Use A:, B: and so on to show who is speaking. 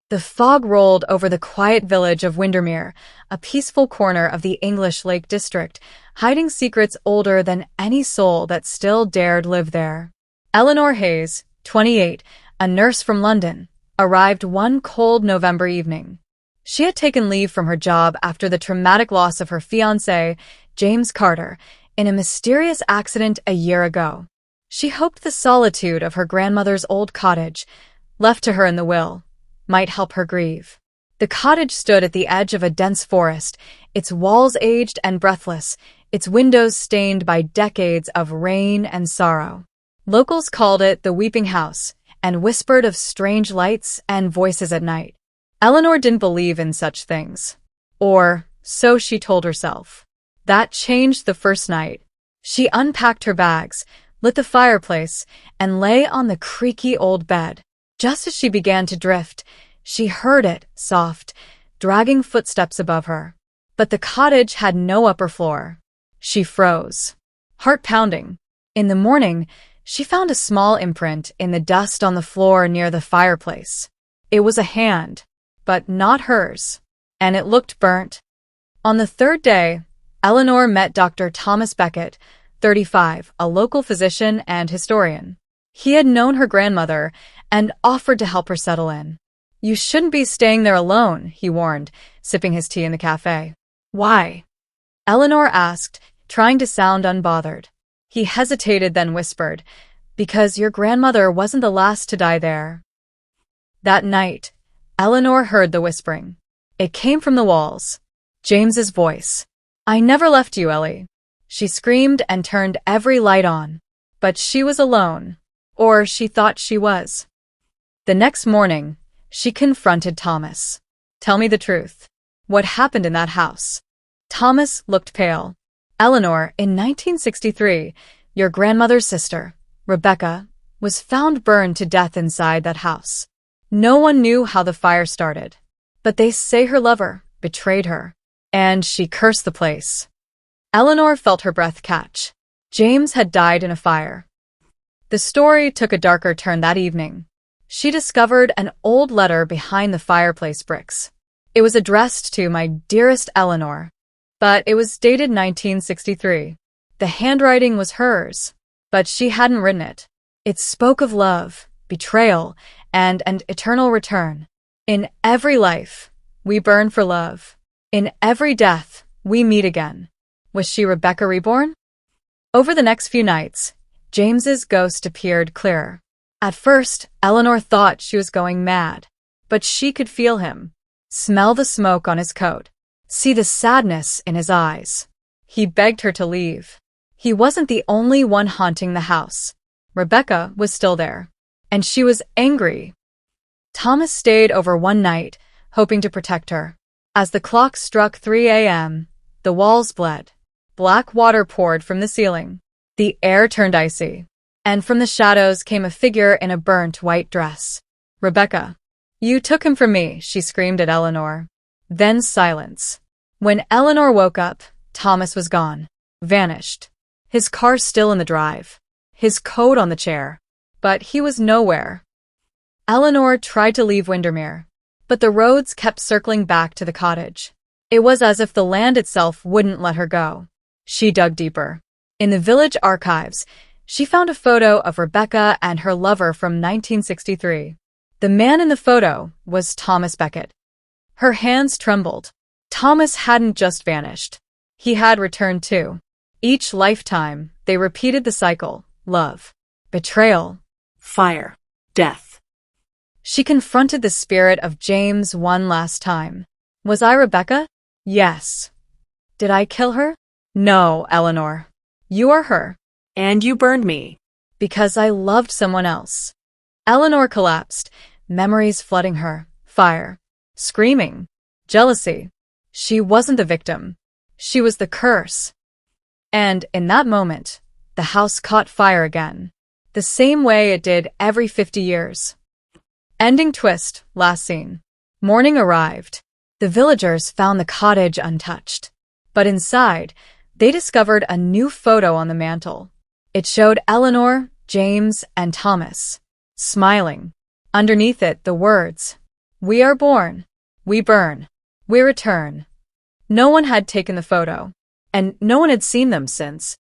A: The fog rolled over the quiet village of Windermere, a peaceful corner of the English Lake District, hiding secrets older than any soul that still dared live there. Eleanor Hayes, 28, a nurse from London, arrived one cold November evening. She had taken leave from her job after the traumatic loss of her fiancé, James Carter, in a mysterious accident a year ago. She hoped the solitude of her grandmother's old cottage, left to her in the will, might help her grieve. The cottage stood at the edge of a dense forest, its walls aged and breathless, its windows stained by decades of rain and sorrow. Locals called it the Weeping House and whispered of strange lights and voices at night. Eleanor didn't believe in such things. Or, so she told herself. That changed the first night. She unpacked her bags, lit the fireplace, and lay on the creaky old bed. Just as she began to drift, she heard it, soft, dragging footsteps above her. But the cottage had no upper floor. She froze, heart pounding. In the morning, she found a small imprint in the dust on the floor near the fireplace. It was a hand, but not hers, and it looked burnt. On the third day, Eleanor met Dr. Thomas Becket, 35, a local physician and historian. He had known her grandmother and offered to help her settle in. You shouldn't be staying there alone, he warned, sipping his tea in the cafe. Why? Eleanor asked, trying to sound unbothered. He hesitated, then whispered, because your grandmother wasn't the last to die there. That night, Eleanor heard the whispering. It came from the walls. James's voice. I never left you, Ellie. She screamed and turned every light on. But she was alone. Or she thought she was. The next morning, she confronted Thomas. Tell me the truth. What happened in that house? Thomas looked pale. Eleanor, in 1963, your grandmother's sister, Rebecca, was found burned to death inside that house. No one knew how the fire started. But they say her lover betrayed her. And she cursed the place. Eleanor felt her breath catch. James had died in a fire. The story took a darker turn that evening. She discovered an old letter behind the fireplace bricks. It was addressed to my dearest Eleanor, but it was dated 1963. The handwriting was hers, but she hadn't written it. It spoke of love, betrayal, and an eternal return. In every life, we burn for love. In every death, we meet again. Was she Rebecca reborn? Over the next few nights, James's ghost appeared clearer. At first, Eleanor thought she was going mad, but she could feel him, smell the smoke on his coat, see the sadness in his eyes. He begged her to leave. He wasn't the only one haunting the house. Rebecca was still there, and she was angry. Thomas stayed over one night, hoping to protect her. As the clock struck 3 a.m., the walls bled. Black water poured from the ceiling. The air turned icy, and from the shadows came a figure in a burnt white dress. Rebecca. You took him from me, she screamed at Eleanor. Then silence. When Eleanor woke up, Thomas was gone. Vanished. His car still in the drive. His coat on the chair. But he was nowhere. Eleanor tried to leave Windermere, but the roads kept circling back to the cottage. It was as if the land itself wouldn't let her go. She dug deeper. In the village archives, she found a photo of Rebecca and her lover from 1963. The man in the photo was Thomas Becket. Her hands trembled. Thomas hadn't just vanished. He had returned too. Each lifetime, they repeated the cycle: love, betrayal,
B: fire, death.
A: She confronted the spirit of James one last time. Was I Rebecca? Yes. Did I kill her? No, Eleanor. You are her.
B: And you burned me.
A: Because I loved someone else. Eleanor collapsed, memories flooding her. Fire. Screaming. Jealousy. She wasn't the victim. She was the curse. And in that moment, the house caught fire again. The same way it did every 50 years. Ending twist, last scene. Morning arrived. The villagers found the cottage untouched. But inside, they discovered a new photo on the mantel. It showed Eleanor, James, and Thomas, smiling. Underneath it, the words, We are born. We burn. We return. No one had taken the photo, and no one had seen them since.